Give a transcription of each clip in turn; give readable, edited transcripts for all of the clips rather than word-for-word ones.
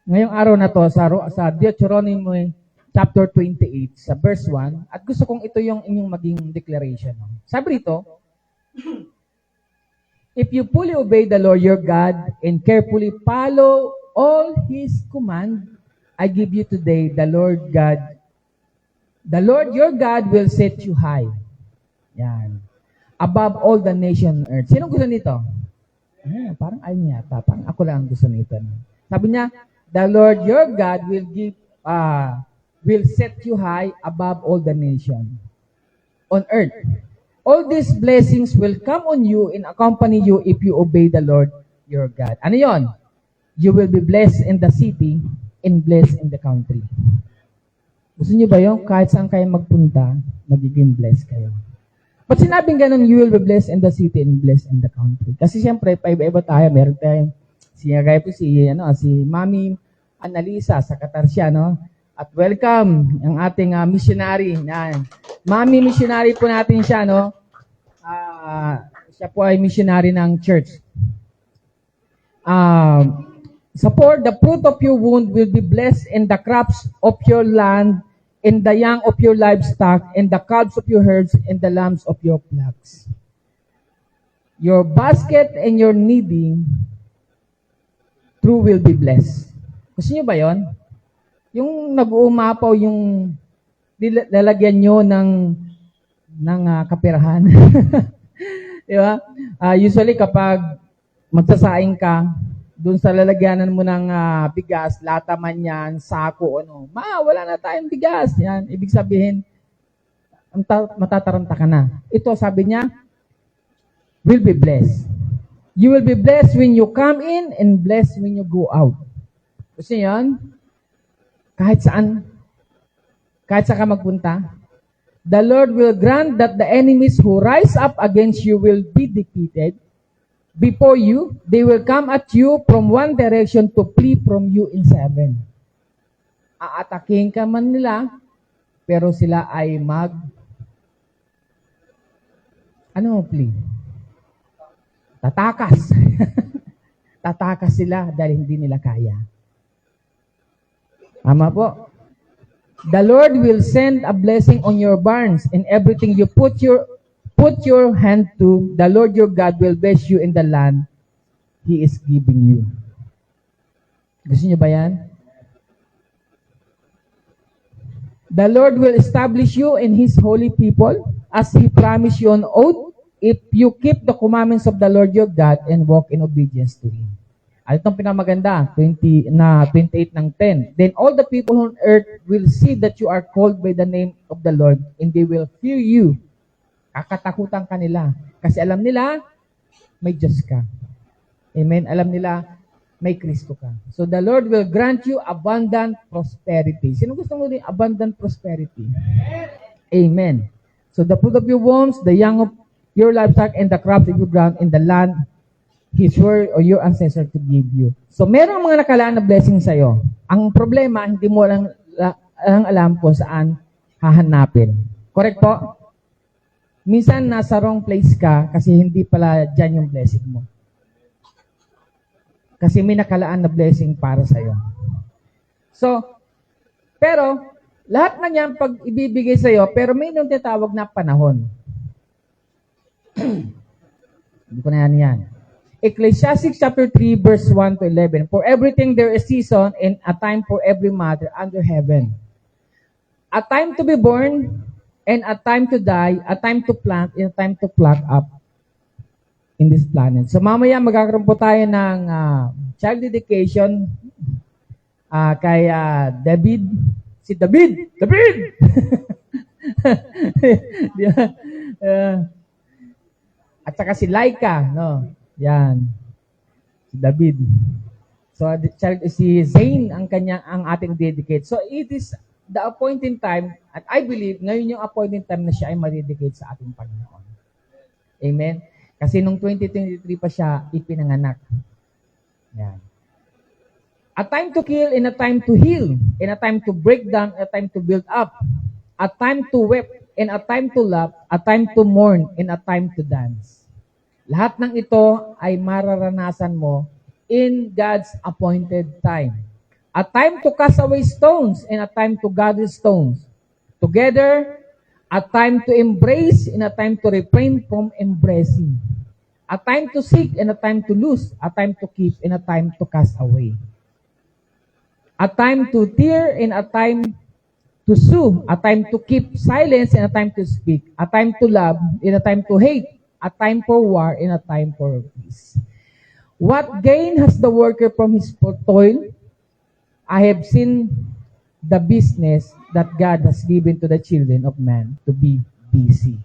Ngayong araw na to sa Deuteronomy chapter 28 sa verse 1 at gusto kong ito yung inyong maging declaration. Sabi rito, if you fully obey the Lord your God and carefully follow all His command, I give you today, the Lord your God will set you high. Yan. Above all the nation on earth. Sino gusto nito? Parang ayun yata. Parang ako lang ang gusto nito. Sabi niya, the Lord your God will set you high above all the nation on earth. All these blessings will come on you and accompany you if you obey the Lord your God. Ano yon? You will be blessed in the city and blessed in the country. Gusto niyo ba yun? Kahit saan kayo magpunta, magiging blessed kayo. Ba't sinabing ganun, you will be blessed in the city and blessed in the country? Kasi siyempre, paiba-iba tayo. Meron tayong si Mami Annalisa sa Qatar siya, no? At welcome ang ating missionary. Mami missionary po natin siya, no? Siya po ay missionary ng church. Support the fruit of your womb will be blessed in the crops of your land, in the young of your livestock, in the calves of your herds, and the lambs of your flocks. Your basket and your kneading true will be blessed. Gusto niyo ba yon? Yung nag-uumapaw yung lalagyan nyo ng kapirahan. Di ba? Usually kapag magsasaing ka, dun sa lalagyanan mo ng bigas, lata man yan, sako, wala na tayong bigas. Yan, ibig sabihin, matataranta ka na. Ito, sabi niya, will be blessed. You will be blessed when you come in and blessed when you go out. Gusto niyo yan? Kahit saan ka magpunta, the Lord will grant that the enemies who rise up against you will be defeated. Before you, they will come at you from one direction to flee from you in seven. Aataking ka man nila, pero sila ay flee? Tatakas. Tatakas sila dahil hindi nila kaya. Tama po. The Lord will send a blessing on your barns and everything you put your hand to. The Lord your God will bless you in the land He is giving you. Gusto niyo ba yan? The Lord will establish you in His holy people as He promised you on oath if you keep the commandments of the Lord your God and walk in obedience to Him. At itong pinamaganda, 28 ng 10. Then all the people on earth will see that you are called by the name of the Lord and they will fear you. Kakatakutan ka nila. Kasi alam nila, may Diyos ka. Amen? Alam nila, may Kristo ka. So the Lord will grant you abundant prosperity. Sino gusto mo din abundant prosperity? Amen. So the fruit of your wombs, the young of your livestock, and the crops of your ground in the land He swore or your ancestor to give you. So, merong mga nakalaan na blessing sa'yo. Ang problema, hindi mo lang alam kung saan hahanapin. Correct po? Minsan, nasa wrong place ka kasi hindi pala dyan yung blessing mo. Kasi may nakalaan na blessing para sa'yo. So, pero, lahat na yan pag ibibigay sa'yo, pero may nung tinatawag na panahon. Hindi ko na yan. Ecclesiastes chapter 3 verse 1 to 11. For everything there is season and a time for every matter under heaven. A time to be born and a time to die, a time to plant and a time to pluck up in this planet. So mamaya magkakaroon po tayo ng child dedication kay David. Si David! David! At saka si Laika, no? Yan. Si David. So, si Zane ang ating dedicate. So, it is the appointing time, at I believe, ngayon yung appointing time na siya ay ma-dedicate sa ating Panginoon. Amen? Kasi nung 2023 pa siya ipinanganak. Yan. A time to kill and a time to heal, and a time to break down, and a time to build up. A time to weep and a time to laugh, a time to mourn and a time to dance. Lahat ng ito ay mararanasan mo in God's appointed time. A time to cast away stones and a time to gather stones. Together, a time to embrace and a time to refrain from embracing. A time to seek and a time to lose. A time to keep and a time to cast away. A time to tear and a time to sue. A time to keep silence and a time to speak. A time to love and a time to hate. A time for war and a time for peace. What gain has the worker from his toil? I have seen the business that God has given to the children of man to be busy.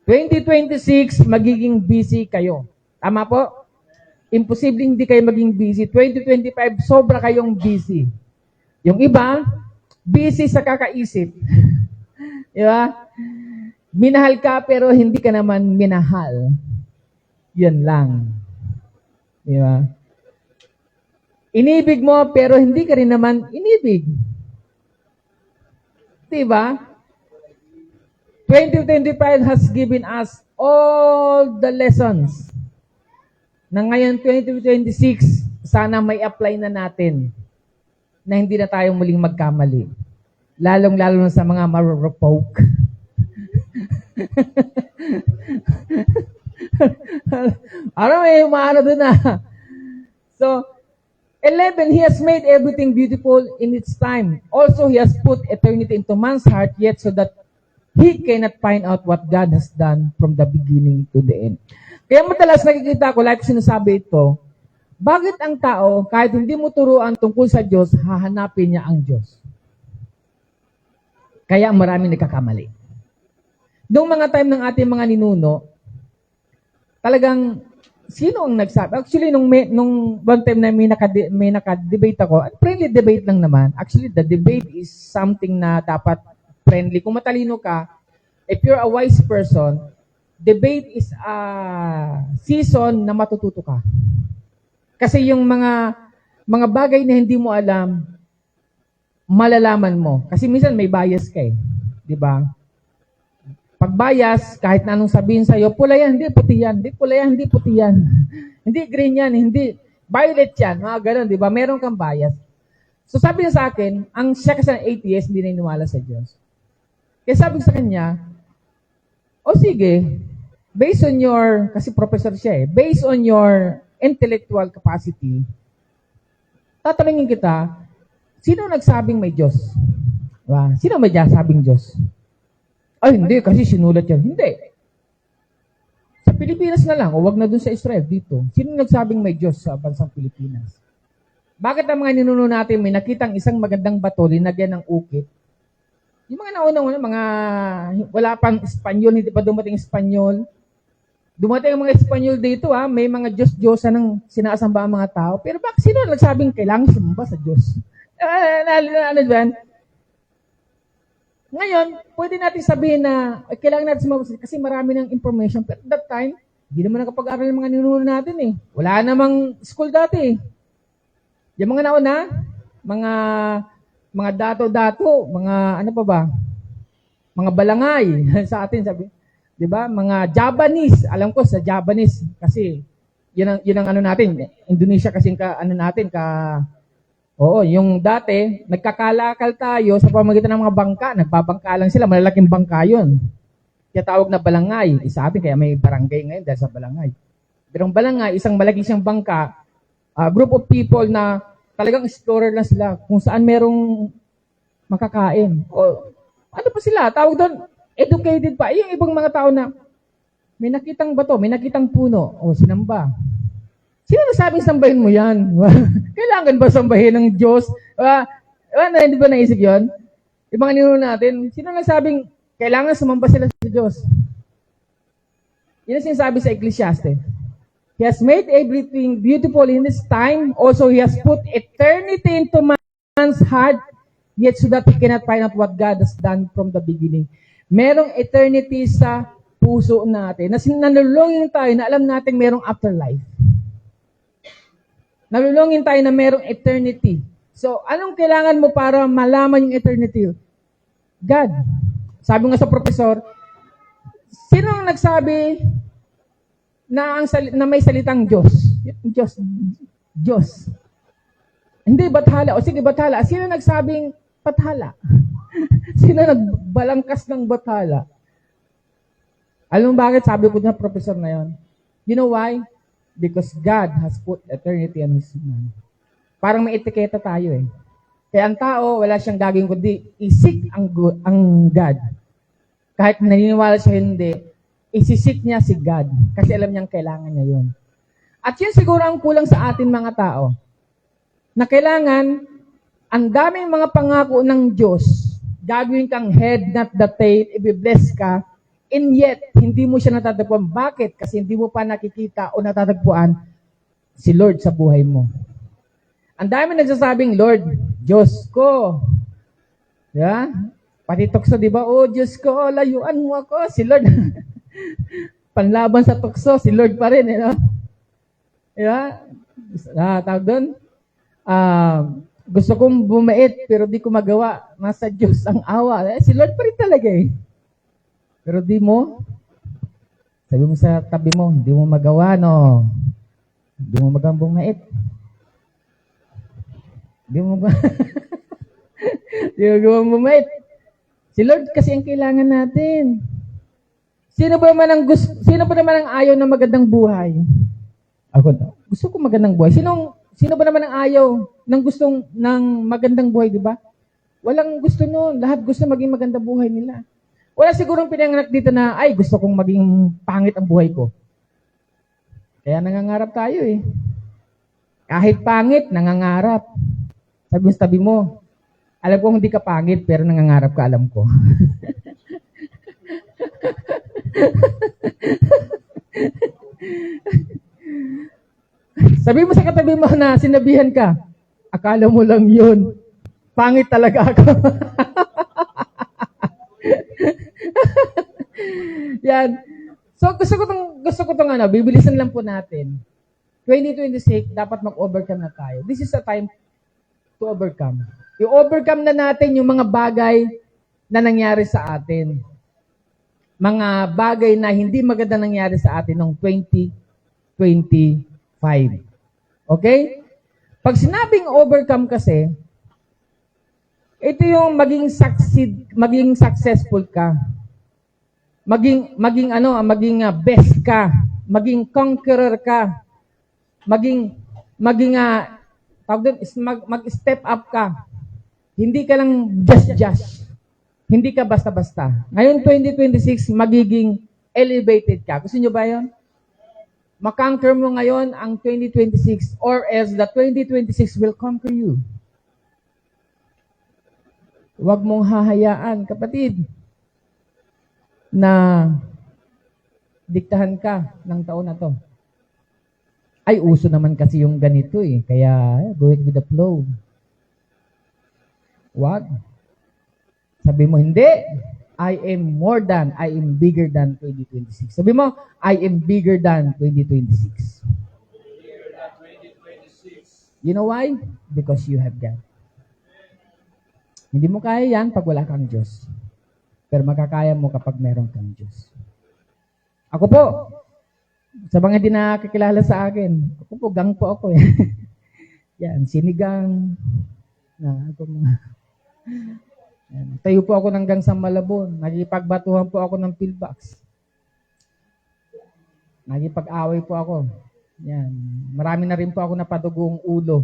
2026, magiging busy kayo. Tama po? Imposible hindi kayo maging busy. 2025, sobra kayong busy. Yung iba, busy sa kakaisip. Di ba? Minahal ka pero hindi ka naman minahal. Yan lang. Di ba? Inibig mo pero hindi ka rin naman inibig. Di ba? 2025 has given us all the lessons na ngayon 2026 sana may apply na natin na hindi na tayo muling magkamali. Lalong-lalo na sa mga marurupok. Parang may umaano doon na. So, 11, He has made everything beautiful in its time. Also, He has put eternity into man's heart, yet so that he cannot find out what God has done from the beginning to the end. Kaya madalas nakikita ko, like sinasabi ito, bakit ang tao, kahit hindi mo turuan tungkol sa Diyos, hahanapin niya ang Diyos? Kaya maraming nagkakamali. Noong mga time ng ating mga ninuno, talagang, sino ang nagsabi? Actually, nung one time na may naka-debate ako, friendly debate lang naman. Actually, the debate is something na dapat friendly. Kung matalino ka, if you're a wise person, debate is a season na matututo ka. Kasi yung mga bagay na hindi mo alam, malalaman mo. Kasi minsan may bias ka eh. Di ba? Pag bias, kahit na anong sabihin sa'yo, pula yan, hindi puti yan. Hindi pula yan, hindi puti yan. Hindi green yan, hindi violet yan. Mga ganun, di ba? Meron kang bias. So sabi niya sa akin, ang siya kasi ng atheist, hindi naniniwala sa Diyos. Kaya sabi ko sa kanya, o sige, based on your, kasi professor siya eh, based on your intellectual capacity, tatanungin kita, sino nagsabing may Diyos? Diba? Sino may sabing Diyos? Ay, hindi, kasi sinulat yan. Hindi. Sa Pilipinas na lang, o wag na dun sa Israel, dito. Sino nagsabing may Diyos sa bansang Pilipinas? Bakit ang mga ninuno natin may nakitang isang magandang bato, linagyan ng ukit? Yung mga naunang mga wala pang Espanyol, hindi pa dumating Espanyol. Dumating ang mga Espanyol dito, may mga Diyos-Diyosan ng sinasamba ang mga tao. Pero bakit sino nagsabing kailangan sumamba sa Diyos? Ano ba? Ngayon, pwede natin sabihin na kailangan natin sumama kasi marami ng information. Pero at that time, hindi naman nakapag-aral ng mga ninuno natin eh. Wala namang school dati eh. Yung mga nauna, mga dato-dato, mga ano pa ba? Mga balangay sa atin, sabi. 'Di ba? Mga Japanese, alam ko sa Japanese kasi yun ang ano natin. Indonesia kasi Oo, yung dati, nagkakalakal tayo sa pamamagitan ng mga bangka. Nagbabangka lang sila, malalaking bangka yun. Kaya tawag na balangay. Isa atin, kaya may barangay ngayon dahil sa balangay. Pero ang balangay, isang malaki siyang bangka, group of people na talagang explorer lang sila kung saan merong makakain. O, ano pa sila? Tawag doon, educated pa. Yung ibang mga tao na may nakitang bato, may nakitang puno, o sinamba. Sino nasabing sambahin mo yan? Kailangan ba sambahin ng Diyos? Hindi ba naisip yun? Yung mga ninuno natin, sino nasabing kailangan sumamba sila sa Diyos? Yun ang sinasabi sa Ecclesiastes. He has made everything beautiful in His time. Also, He has put eternity into man's heart, yet so that he cannot find out what God has done from the beginning. Merong eternity sa puso natin. Nalulungin tayo na alam natin merong afterlife. Nalulungin tayo na merong eternity. So, anong kailangan mo para malaman yung eternity? God. Sabi nga sa professor, sino ang nagsabi na may salitang Diyos? Diyos. Hindi, bathala. O sige, bathala. Sino nagsabing bathala? Sino nagbalangkas ng bathala? Alam mo bakit sabi ko na professor na yon? You know why? Because God has put eternity on His man. Parang may etiketa tayo eh. Kaya ang tao, wala siyang gagawin kundi isik ang God. Kahit naniniwala siya hindi, isisik niya si God. Kasi alam niyang kailangan niya yun. At yun siguro ang kulang sa atin mga tao. Na kailangan, ang daming mga pangako ng Diyos, gagawin kang head, not the tail, i-bless ka, and yet, hindi mo siya natatagpuan. Bakit? Kasi hindi mo pa nakikita o natatagpuan si Lord sa buhay mo. Ang dami nagsasabing, Lord, Diyos ko. Yeah? Pati tukso, di ba? Oh, Diyos ko, layuan mo ako. Si Lord. Panlaban sa tukso, si Lord pa rin. You know? Yeah? Tawag doon? Gusto kong bumait, pero di ko magawa. Nasa Diyos ang awa. Si Lord pa rin talaga eh. Pero di mo, sabi mo sa tabi mo, hindi mo magawa, no? Hindi mo magawa bumait. Hindi mo magawa. Hindi mo magawa bumait. Si Lord kasi ang kailangan natin. Sino ba naman ang ayaw ng magandang buhay? Ako, gusto ko magandang buhay. Sino ba naman ang ayaw ng magandang buhay, di ba? Walang gusto noon. Lahat gusto maging magandang buhay nila. Wala sigurong pinanganak dito na, ay, gusto kong maging pangit ang buhay ko. Kaya nangangarap tayo eh. Kahit pangit, nangangarap. Sabi mo, alam ko hindi ka pangit, pero nangangarap ka, alam ko. Sabi mo sa katabi mo na sinabihan ka, akala mo lang yun. Pangit talaga ako. Yan. So, gusto ko tong bibilisan lang po natin. 2026, dapat mag-overcome na tayo. This is a time to overcome. I-overcome na natin yung mga bagay na nangyari sa atin. Mga bagay na hindi maganda nangyari sa atin noong 2025. Okay? Pag sinabing overcome kasi, ito yung maging successful ka. Maging best ka, maging conqueror ka, mag-step up ka. Hindi ka lang just. Hindi ka basta-basta. Ngayon 2026 magiging elevated ka. Gusto niyo ba 'yon? Makonquer mo ngayon ang 2026 or else the 2026 will conquer you. Huwag mong hahayaan, kapatid, na diktahan ka ng taon na to. Ay, uso naman kasi yung ganito eh. Kaya, go with the flow. Wag. Sabi mo, hindi. I am bigger than 2026. Sabi mo, I am bigger than 2026. You know why? Because you have God. Hindi mo kaya yan pag wala kang Diyos. Pero makakaya mo kapag meron kang Diyos. Ako po, sa mga di nakakilala sa akin, ako po, gang po ako eh. Yan, sinigang. Tayo po ako ng gang sa Malabon. Nagipagbatuhan po ako ng pillbox. Nagipag-away po ako. Yan. Marami na rin po ako napadugong ulo.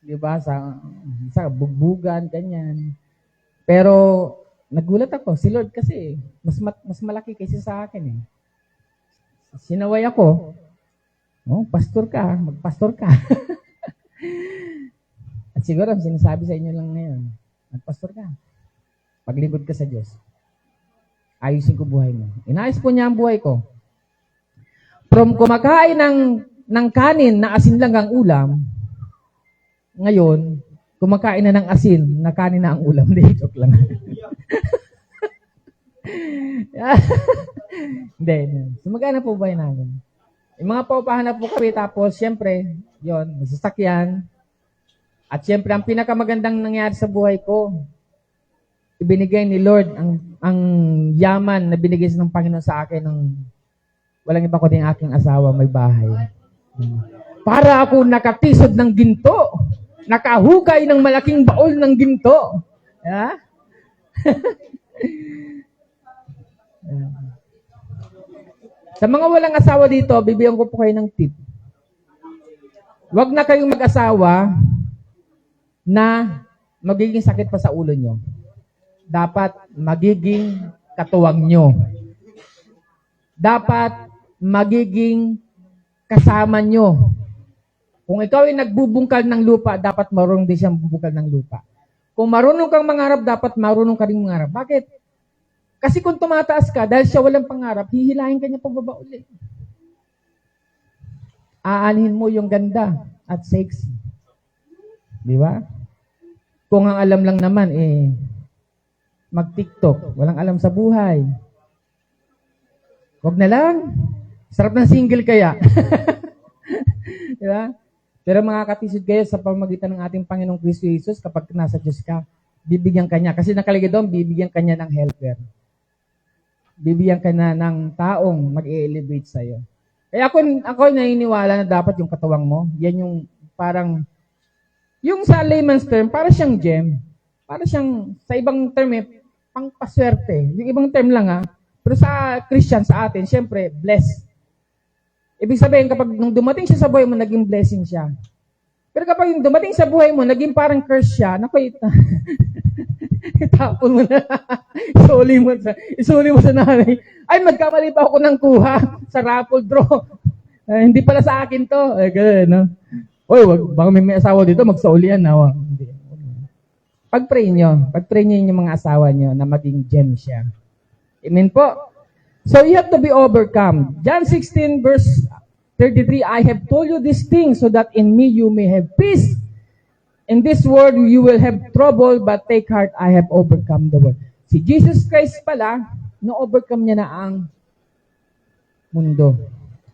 Diba? Sa bugbugan, ganyan. Pero, nagulat ako. Si Lord kasi, mas malaki kaysa sa akin eh. Sinaway ako. Oh, pastor ka. Magpastor ka. At siguro, sinasabi sa inyo lang ngayon, magpastor ka. Paglingkod ka sa Diyos. Ayusin ko buhay mo. Inayos po niya ang buhay ko. From kumakain ng kanin na asin lang ang ulam, ngayon, kumakain na ng asin na kanin na ang ulam. Hindi, joke lang. Hindi. Sumagana po ba namin? Yung mga paupahan na po kami, tapos, siyempre, yon, masasakyan. At siyempre, ang pinakamagandang nangyari sa buhay ko, ibinigay ni Lord ang yaman na binigay ng Panginoon sa akin ng walang iba kundi aking asawa, may bahay. Para ako nakatisod ng ginto. nakahukay ng malaking baol ng ginto. Yeah? Sa mga walang asawa dito, bibigyan ko po kayo ng tip. Huwag na kayong mag-asawa na magiging sakit pa sa ulo nyo. Dapat magiging katuwang nyo. Dapat magiging kasama nyo. Kung ikaw ay nagbubungkal ng lupa, dapat marunong din siyang bubungkal ng lupa. Kung marunong kang mangarap, dapat marunong ka rin mangarap. Bakit? Kasi kung tumataas ka, dahil siya walang pangarap, hihilahin ka niya pababa ulit. Aanhin mo yung ganda at sexy. Di ba? Kung ang alam lang naman, mag-TikTok. Walang alam sa buhay. Huwag na lang. Sarap ng single kaya. Di ba? Pero mga katisod kayo sa pamamagitan ng ating Panginoong Kristo Jesus, kapag nasa Diyos ka, bibigyan ka niya. Kasi nakalagay doon, bibigyan ka niya ng helper. Bibigyan ka na ng taong mag-elevate sa'yo. Kaya ako naniniwala na dapat yung katuwang mo, yan yung parang, yung sa layman's term, para siyang gem. Para siyang, sa ibang term pangpaswerte. Yung ibang term lang pero sa Christian, sa atin, syempre, blessed. Ibig sabihin, kapag nung dumating siya sa buhay mo, naging blessing siya. Pero kapag yung dumating sa buhay mo, naging parang curse siya, naku, itapon mo na. Isuli mo sa nanay. Ay, magkamali pa ako ng kuha sa raffle draw. Hindi pala sa akin to. Gano'n, no? Oy, baka may asawa dito, magsaulian na. Hindi. Pag-pray nyo yung mga asawa nyo na maging gem siya. Amen po. So you have to be overcome. John 16 verse 33, I have told you these things so that in me you may have peace. In this world you will have trouble, but take heart, I have overcome the world. Si Jesus Christ pala, na-overcome niya na ang mundo.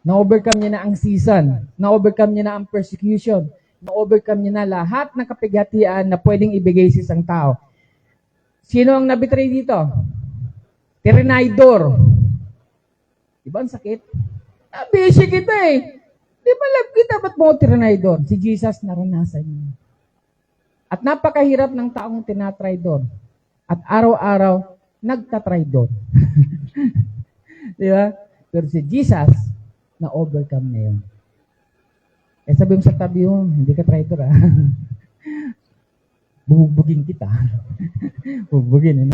Na-overcome niya na ang season. Na-overcome niya na ang persecution. Na-overcome niya na lahat ng kapighatian na pwedeng ibigay sa isang tao. Sino ang nabitray dito? Tyrannidor. Diba ang sakit? Busy kita Di ba love kita? Ba't mo tyrannidor? Si Jesus naranasan niya. At napakahirap ng taong tinatry doon. At araw-araw, nagtatry doon. Di ba? Pero si Jesus, na-overcome na yun. Sabi mo sa tabi mo, hindi ka traitor Bubugbugin kita. Bubugbugin,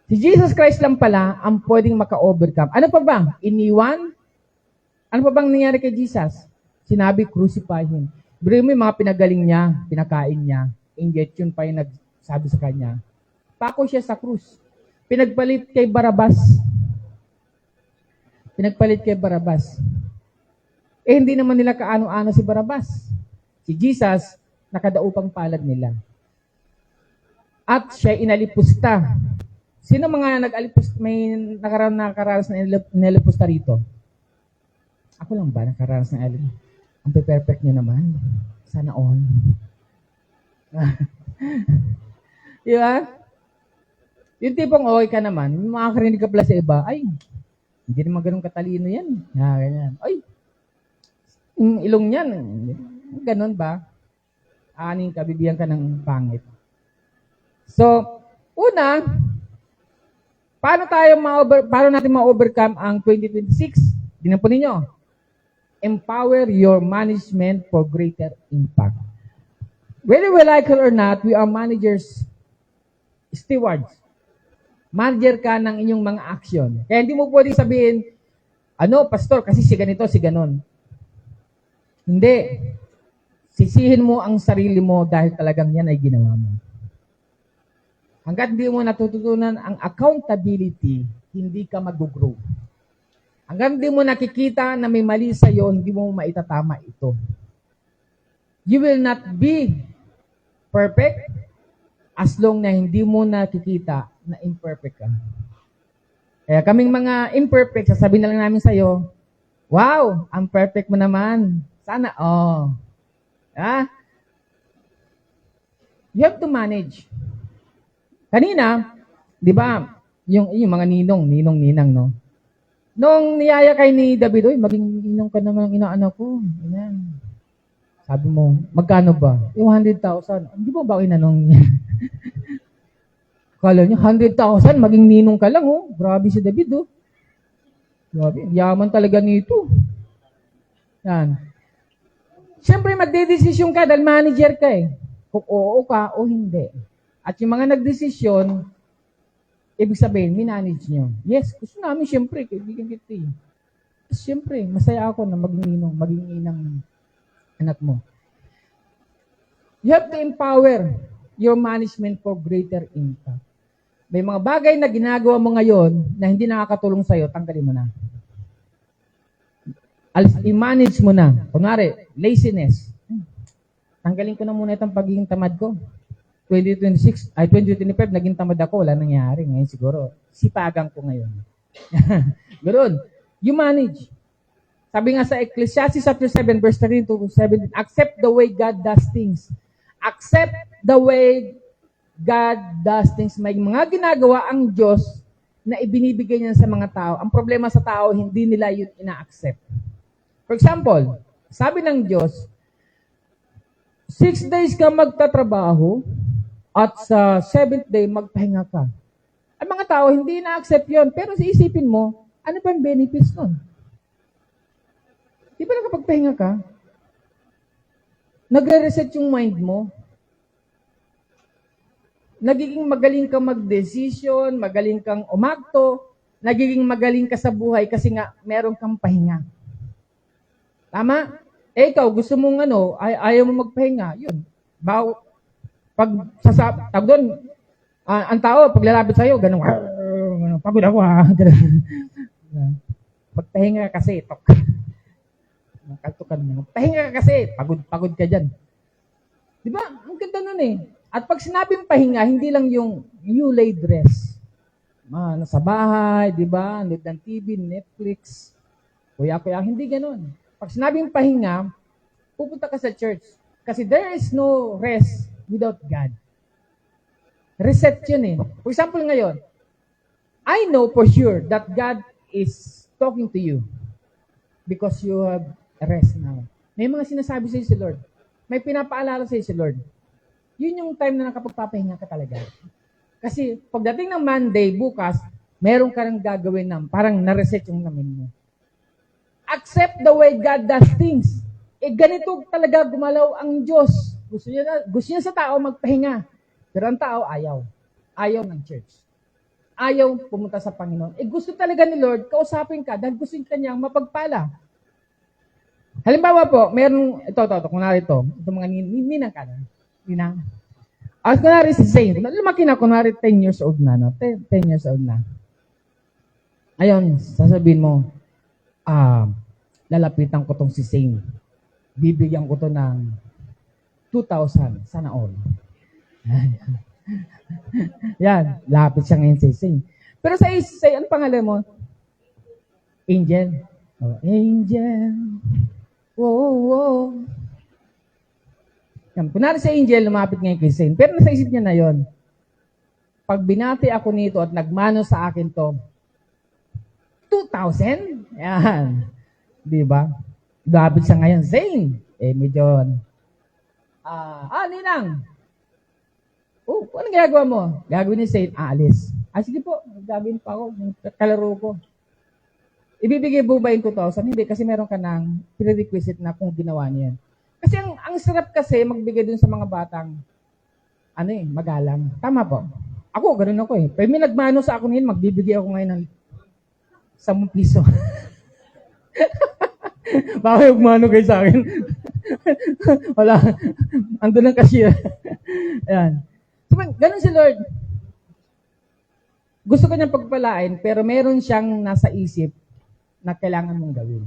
Si Jesus Christ lang pala ang pwedeng maka-overcome. Ano pa ba? Iniwan? Ano pa bang nangyari kay Jesus? Sinabi, crucify him. Pero mo yung mga pinagaling niya, pinakain niya, injection pa yung nagsabi sa kanya. Pako siya sa krus. Pinagpalit kay Barabas. Hindi naman nila kaano-ano si Barabas. Si Jesus, nakadaupang palad nila. At siya inalipusta. Sino mga may nakaranas na inalipusta rito? Ako lang ba nakaranas na inalipusta? Ang perfect nyo naman. Sana all. Di ba? Yung tipong okay ka naman, makakarinig ka pala sa iba, ay, hindi naman ganun katalino yan. Ganyan. Ay, ilong niyan. Ganun ba? Aning ka, bibigyan ka ng pangit. So, una, paano natin ma-overcome ang 2026? Dinapunin nyo. Empower your management for greater impact. Whether we like it or not, we are managers, stewards. Manager ka ng inyong mga action. Kaya hindi mo pwedeng sabihin, pastor, kasi si ganito, si ganon. Hindi. Sisihin mo ang sarili mo dahil talagang yan ay ginawa mo. Hanggat hindi mo natututunan ang accountability, hindi ka mag-grow. Hanggang hindi mo nakikita na may mali sa'yo, hindi mo maitatama ito. You will not be perfect as long na hindi mo nakikita na imperfect ka. Kaya kaming mga imperfect, sasabihin na lang namin sa'yo, wow, ang perfect mo naman. Sana, You have to manage. Kanina, di ba, yung mga ninong, no? Nung niyaya kay ni David, maging ninong ka naman ng inaanak ko. Ayan. Sabi mo, magkano ba? Yung 100,000. Hindi ba ba inanong niya? Kala niyo, 100,000, maging ninong ka lang, oh. Grabe si David, oh. Grabe, yaman talaga nito. Yan. Siyempre, magdedesisyon ka dahil manager ka eh. Kung oo ka o hindi. At yung mga nagdesisyon, ibig sabihin, minanage nyo. Yes, gusto namin siyempre, kaibigan kita eh. Siyempre, masaya ako na maging ninong, maging inang anak mo. You have to empower your management for greater impact. May mga bagay na ginagawa mo ngayon na hindi nakakatulong sa'yo, tanggalin mo na. I-manage mo na. Kunwari, laziness. Tanggalin ko na muna itong pagiging tamad ko. 2025, naging tamad ako, wala nangyari. Ngayon siguro, sipagan ko ngayon. Ganoon. You manage. Sabi nga sa Ecclesiastes chapter 7, verse 13 to 17, accept the way God does things. Accept the way God does things. May mga ginagawa ang Diyos na ibinibigay niya sa mga tao. Ang problema sa tao, hindi nila yun ina-accept. For example, sabi ng Diyos, 6 days ka magtatrabaho at sa 7th day magpahinga ka. Ang mga tao, hindi ina-accept yun. Pero isipin mo, ano ba ang benefits nun? Di ba nakapagpahinga ka? Nagre-reset yung mind mo. Nagiging magaling kang mag-decision, magaling kang umakto, nagiging magaling ka sa buhay kasi nga meron kang pahinga. Tama? Eh ikaw, gusto mong ayaw mo magpahinga, yun. Tag doon, ang tao, pag lalapit sa'yo, ganun, pagod ako ha. Pagpahinga ka kasi, kaltukan mo. Pahinga ka kasi, pagod ka dyan. Di ba? Ang ganda nun eh. At pag sinabing pahinga, hindi lang yung you lay dress. Nasa bahay, di ba? Nanood ng TV, Netflix, kuya-kuya, hindi ganun. Pag sinabing pahinga, pupunta ka sa church. Kasi there is no rest without God. Reset yun eh. For example ngayon, I know for sure that God is talking to you because you have rest now. May mga sinasabi sa'yo si Lord. May pinapaalala sa'yo si Lord. Yun yung time na nakapagpapahinga ka talaga. Kasi pagdating ng Monday, bukas, meron ka nang gagawin na parang na-reset yung namin mo. Accept the way God does things. Ganito talaga gumalaw ang Diyos. Gusto niya sa tao magpahinga. Pero ang tao ayaw. Ayaw ng church. Ayaw pumunta sa Panginoon. Gusto talaga ni Lord, kausapin ka dahil gusto kanyang mapagpala. Halimbawa po, meron, ito, kunwari ito mga ninang ka na. Ninang. Kunwari si Zane, lumaki na, kunwari 10 years old na, 10 years old na. Ayun, sasabihin mo, lalapitan ko tong si Zane. Bibigyan ko to ng 2,000, sana all. Yan, lapit siya ngayon si Zane. Pero sa ano pangalan mo? Angel. Oh, Angel. Whoa. Yan. Kunwari si Angel, lumapit ngayon kay Zane. Pero nasa isip niya na yon. Pag binati ako nito at nagmano sa akin to, 2,000? Yan. Di ba? Lumapit siya ngayon, Zane. Medyo, Ninang. Anong ginagawa mo? Gagawin ni Zane, aalis. Sige po, gagawin pa ako. Kalaro ko. Ibibigay mo ba yung 2,000? Hindi, kasi meron ka ng prerequisite na kung ginawa niya. Kasi ang sarap kasi magbigay dun sa mga batang, magalang. Tama po. Ako, ganun ako eh. Pag may nagmano sa akin ngayon, magbibigay ako ngayon ng 10 piso. Bakit magmano kayo sa akin? Wala. Andun ang cashier. Ayan. So, ganun si Lord. Gusto ko niyang pagpalain, pero meron siyang nasa isip na kailangan mong gawin.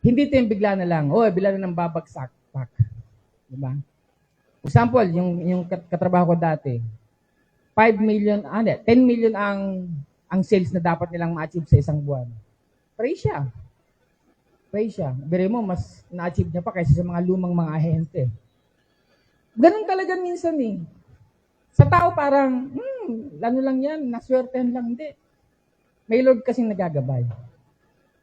Hindi ito yung bigla na lang, bigla na lang babagsak. Diba? Example, yung katrabaho ko dati, 5 million, 10 million ang sales na dapat nilang ma-achieve sa isang buwan. Praise siya. Bire mo, mas na-achieve niya pa kaysa sa mga lumang mga ahente. Ganun talaga minsan eh. Sa tao parang, ano lang yan, naswertehan lang. Hindi. May Lord kasing nagagabay.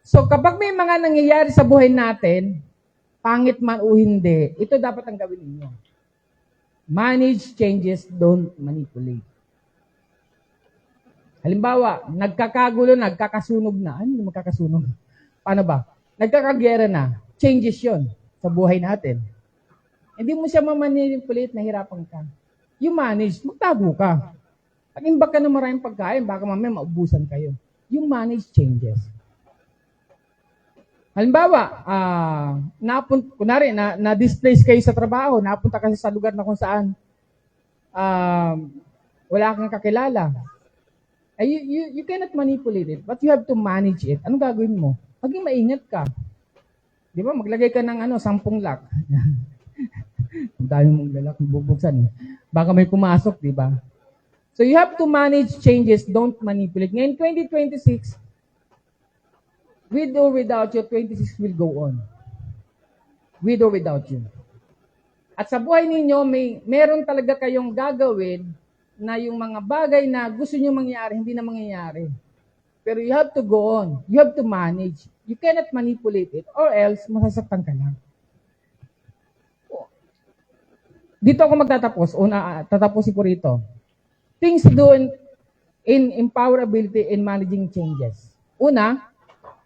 So kapag may mga nangyayari sa buhay natin, pangit man o hindi, ito dapat ang gawin ninyo. Manage changes, don't manipulate. Halimbawa, nagkakagulo, nagkakasunog na. Ano yung magkakasunog? Paano ba? Nagkakagera na. Changes yon sa buhay natin. Hindi mo siya mamanipulate, nahirapan ka. You manage, magtago ka. Pag-imbak ka ng maraming pagkain, baka mamaya maubusan kayo. You manage changes. Halimbawa, kunwari, na-displace kayo sa trabaho, napunta kasi sa lugar na kung saan wala kang kakilala. You cannot manipulate it, but you have to manage it. Anong gagawin mo? Maging maingat ka. Di ba? Maglagay ka ng 10 lock. Ang dami mong lalak, bubuksan. Baka may pumasok, di ba? So you have to manage changes, don't manipulate. Ngayon, 2026, with or without you, 26 will go on. With or without you. At sa buhay ninyo, meron talaga kayong gagawin na yung mga bagay na gusto nyo mangyari, hindi na mangyayari. Pero you have to go on. You have to manage. You cannot manipulate it or else masasaktan ka lang. Dito ako magtatapos. Tatapusin ko rito. Things to do in empowerability in managing changes. Una,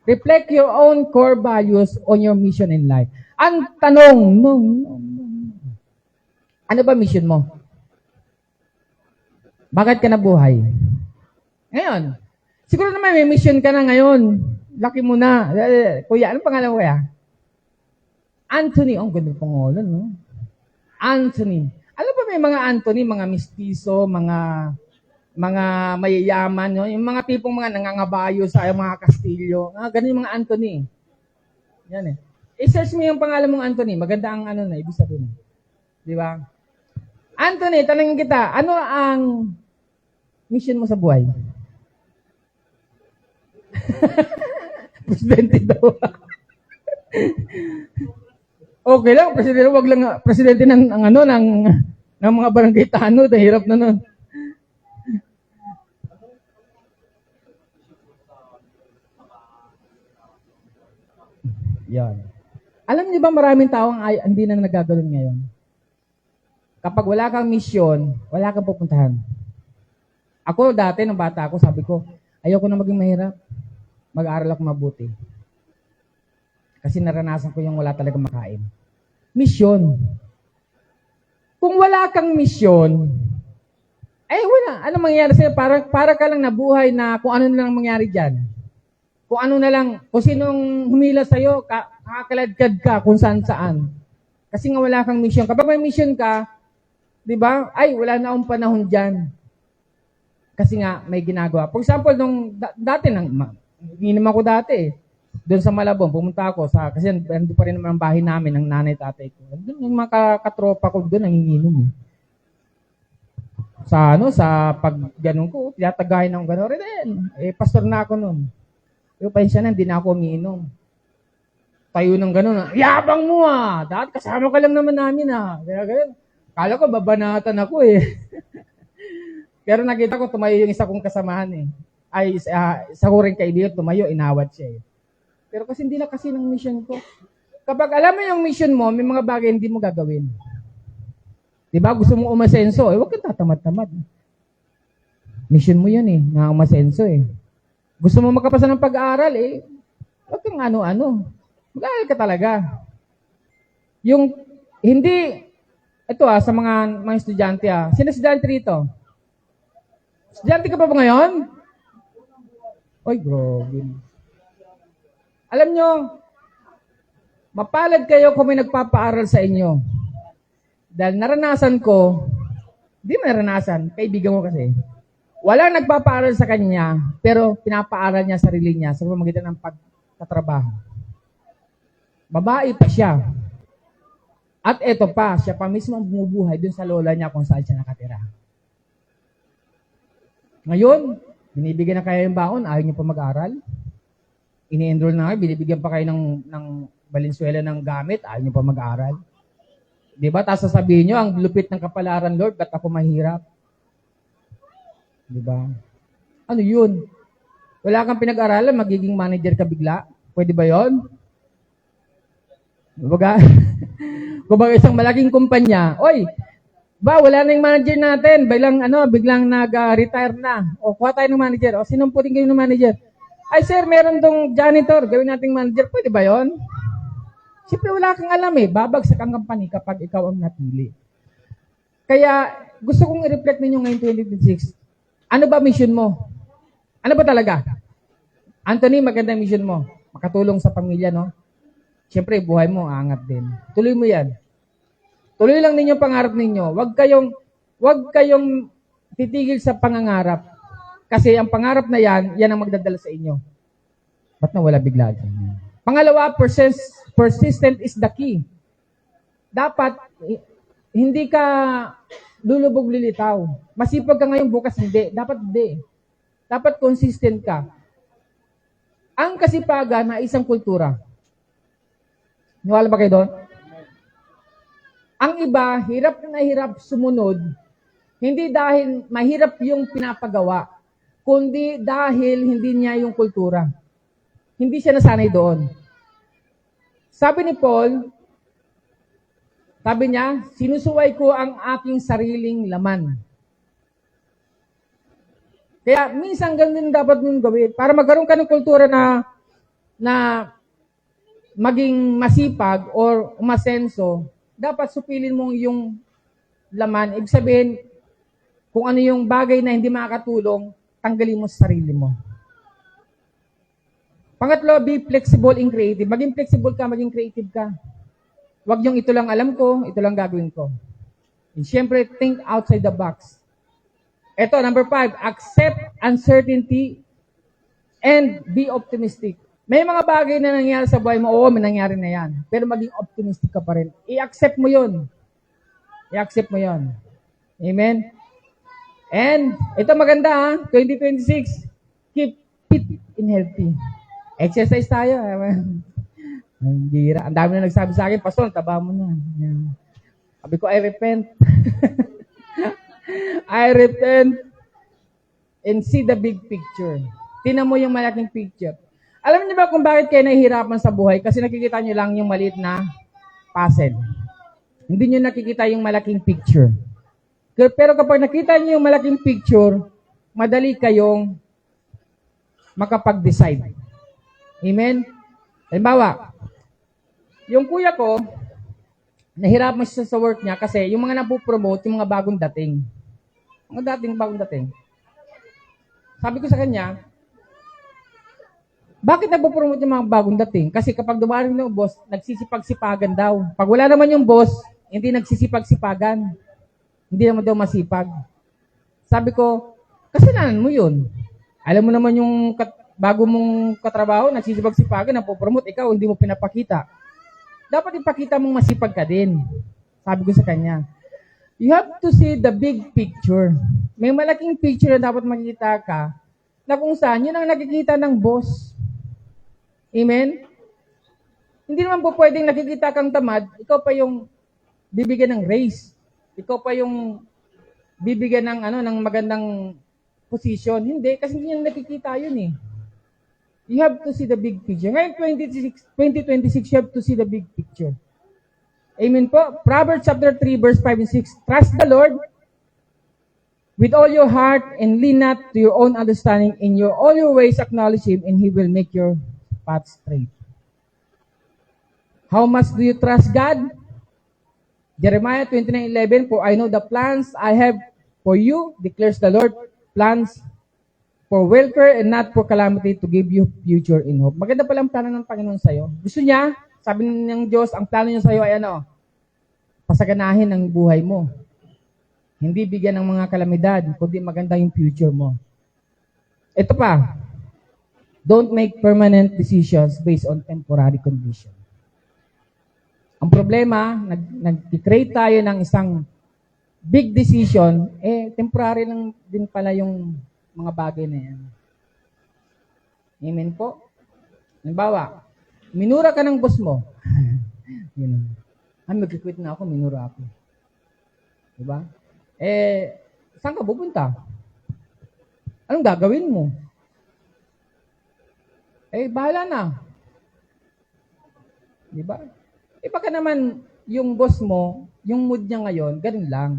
reflect your own core values on your mission in life. Ang tanong, ano ba mission mo? Bakit ka nabuhay? Ngayon, siguro naman may mission ka na ngayon. Laki mo na. Kuya, anong pangalan mo kaya? Anthony. Oh, ganda pangalan, no? Anthony. Alam ba may mga Anthony, mga mistiso, mga mayayaman, no? Yung mga tipong mga nangangabayo sa mga Kastilyo. Ganun yung mga Anthony. Yan eh. I-search mo yung pangalan mong Anthony. Maganda ang ibig sabihin. Di ba? Anthony, tanongin kita, ano ang mission mo sa buhay? Presidente daw. Okay lang, presidente, wag lang presidente ng mga barangay tanod, hirap na nun. Yan. Alam niyo ba maraming tao ang hindi na nagagawin ngayon? Kapag wala kang misyon, wala kang pupuntahan. Ako dati, nung bata ako, sabi ko, ayoko na maging mahirap. Mag-aaral ako mabuti. Kasi naranasan ko yung wala talaga makain. Misyon. Kung wala kang misyon, wala. Ano mangyayari sa'yo? Para ka lang nabuhay na kung ano na lang mangyari dyan. Kung ano na lang, kung sinong humila sa'yo, nakakaladkad ka kung saan-saan. Kasi nga wala kang misyon. Kapag may misyon ka, di ba? Wala na akong panahon dyan. Kasi nga, may ginagawa. For example, dati, ininom ako dati. Doon sa Malabon, pumunta ako. Kasi nandun pa rin naman ang bahay namin, ng nanay-tatay ko. Doon yung mga katropa ko doon, nanginginom. Sa pag ganun ko, tiyatagahin ng gano'n rin. Pastor na ako noon. Pero pasensya na, hindi na ako umiinom. Tayo ng gano'n. Yabang mo Dahil kasama ka lang naman namin Ganyan. Kala ko, babanatan ako Pero nakita ko, tumayo yung isa kong kasamahan isa ko rin kaibigan, tumayo, inawat siya Pero kasi hindi na kasi ng mission ko. Kapag alam mo yung mission mo, may mga bagay hindi mo gagawin. Diba? Gusto mo umasenso, huwag kang tatamad-tamad. Mission mo yun na umasenso Gusto mo makapasa ng pag-aaral huwag kang ano-ano. Mag-aaral ka talaga. Yung, hindi, ito sa mga estudyante Sino estudyante rito? Estudyante ka pa ba ngayon? Oy, grabe. Alam nyo, mapalad kayo kung may nagpapaaral sa inyo. Dahil naranasan ko, di mo naranasan, kaibigan mo kasi. Walang nagpapaaral sa kanya, pero pinapaaral niya sarili niya sa pamamagitan ng pagtatrabaho. Babae pa siya. At eto pa, siya pa mismo ang bumubuhay dun sa lola niya kung saan siya nakatira. Ngayon, binibigyan na kayo yung baon, ayaw niyo pa mag-aral. Ini-enroll na kayo, binibigyan pa kayo ng Valenzuela ng gamit, ayaw niyo pa mag-aral. Diba? Tapos sasabihin niyo, ang lupit ng kapalaran, Lord, ba't ako mahirap? Diba? Ano yun? Wala kang pinag-aralan, magiging manager ka bigla? Pwede ba yon? Kumbaga, kumbaga isang malaking kumpanya, oy, wala na yung manager natin, biglang nag-retire na. O, kuha tayo ng manager. O, sinong puting kayo ng manager? Ay, sir, meron tong janitor, gawin nating manager. Pwede ba yon? Siyempre, wala kang alam babagsak ang company kapag ikaw ang napili. Kaya, gusto kong i-reflect ninyo ngayon 2026. Ano ba mission mo? Ano ba talaga? Anthony, maganda mission mo. Makatulong sa pamilya, no? Siyempre, buhay mo, aangat din. Tuloy mo yan. Tuloy lang ninyo pangarap ninyo. Huwag kayong titigil sa pangangarap. Kasi ang pangarap na yan ang magdadala sa inyo. Ba't nawala bigla dyan? Pangalawa, persistent is the key. Dapat, hindi ka lulubog lilitaw. Masipag ka ngayon, bukas hindi. Dapat hindi. Dapat consistent ka. Ang kasipagan na isang kultura. Niwala ba kayo doon? Ang iba, hirap na hirap sumunod, hindi dahil mahirap yung pinapagawa, kundi dahil hindi niya yung kultura. Hindi siya nasanay doon. Sabi ni Paul, sabi niya, sinusuway ko ang aking sariling laman. Kaya minsan ganun dapat mong gawin. Para magkaroon ka ng kultura na maging masipag or umasenso, dapat supilin mo yung laman. Ibig sabihin, kung ano yung bagay na hindi makakatulong, tanggalin mo sa sarili mo. Pangatlo, be flexible and creative. Maging flexible ka, maging creative ka. Huwag yung ito lang alam ko, ito lang gagawin ko. And syempre, think outside the box. Ito, number 5, accept uncertainty and be optimistic. May mga bagay na nangyari sa buhay mo, oo, may nangyari na yan. Pero maging optimistic ka pa rin. I-accept mo yun. I-accept mo yun. Amen? And, ito maganda 2026, keep fit and healthy. Exercise tayo. Ang bira. Ang dami na nagsabi sa akin, Pastor, taba mo na. Yan. Sabi ko, I repent. I repent and see the big picture. Tingnan mo yung malaking picture. Alam niyo ba kung bakit kayo nahihirapan sa buhay? Kasi nakikita niyo lang yung maliit na puzzle. Hindi niyo nakikita yung malaking picture. Pero kapag nakita niyo yung malaking picture, madali kayong makapag-decide. Amen? Halimbawa, yung kuya ko, nahirapan siya sa work niya kasi yung mga napopromote, yung mga bagong dating. Mga bagong dating. Sabi ko sa kanya, bakit napopromote yung mga bagong dating? Kasi kapag dumating ng boss, nagsisipag-sipagan daw. Pag wala naman yung boss, hindi nagsisipag-sipagan. Hindi naman daw masipag. Sabi ko, kasalanan mo yun. Alam mo naman yung bago mong katrabaho, nagsisipag-sipagan, napopromote, ikaw hindi mo pinapakita. Dapat ipakita mong masipag ka din. Sabi ko sa kanya, you have to see the big picture. May malaking picture na dapat makikita ka na kung saan yun ang nakikita ng boss. Amen? Hindi naman po pwedeng nakikita kang tamad, ikaw pa yung bibigyan ng raise. Ikaw pa yung bibigyan ng magandang position. Hindi, kasi hindi niya nakikita yun eh. You have to see the big picture. Ngayon, 2026, you have to see the big picture. Amen po? Proverbs chapter 3, verse 5 and 6. Trust the Lord with all your heart and lean not to your own understanding. In all your ways acknowledge Him and He will make your path straight. How much do you trust God? Jeremiah 29:11, for I know the plans I have for you, declares the Lord, plans for welfare and not for calamity, to give you future in hope. Maganda palang plano ng Panginoon sa'yo. Gusto niya, sabi ng Diyos, ang plano niya sa'yo ay pasaganahin ang buhay mo. Hindi bigyan ng mga kalamidad, kundi maganda yung future mo. Ito pa, don't make permanent decisions based on temporary condition. Ang problema, nag-create tayo ng isang big decision, temporary lang din pala yung mga bagay na yan. Amen po? Halimbawa, minura ka ng boss mo. Mag-quit na ako, minura ako. Diba? Saan ka pupunta? Anong gagawin mo? Bahala na. Diba? baka naman, yung boss mo, yung mood niya ngayon, ganun lang.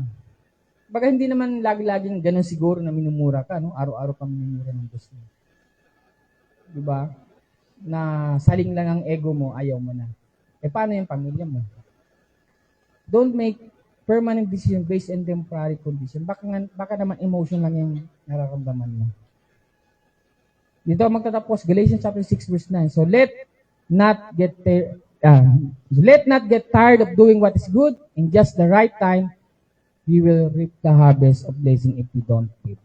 Baka hindi naman lagi-laging ganun siguro na minumura ka, no? Araw-araw ka minumura ng boss mo. Diba? Na saling lang ang ego mo, ayaw mo na. Paano yung pamilya mo? Don't make permanent decision based on temporary condition. Baka naman emotion lang yung nararamdaman mo. Dito magtatapos, Galatians chapter 6 verse 9. So let not get tired of doing what is good. In just the right time, we will reap the harvest of blessing if we don't quit.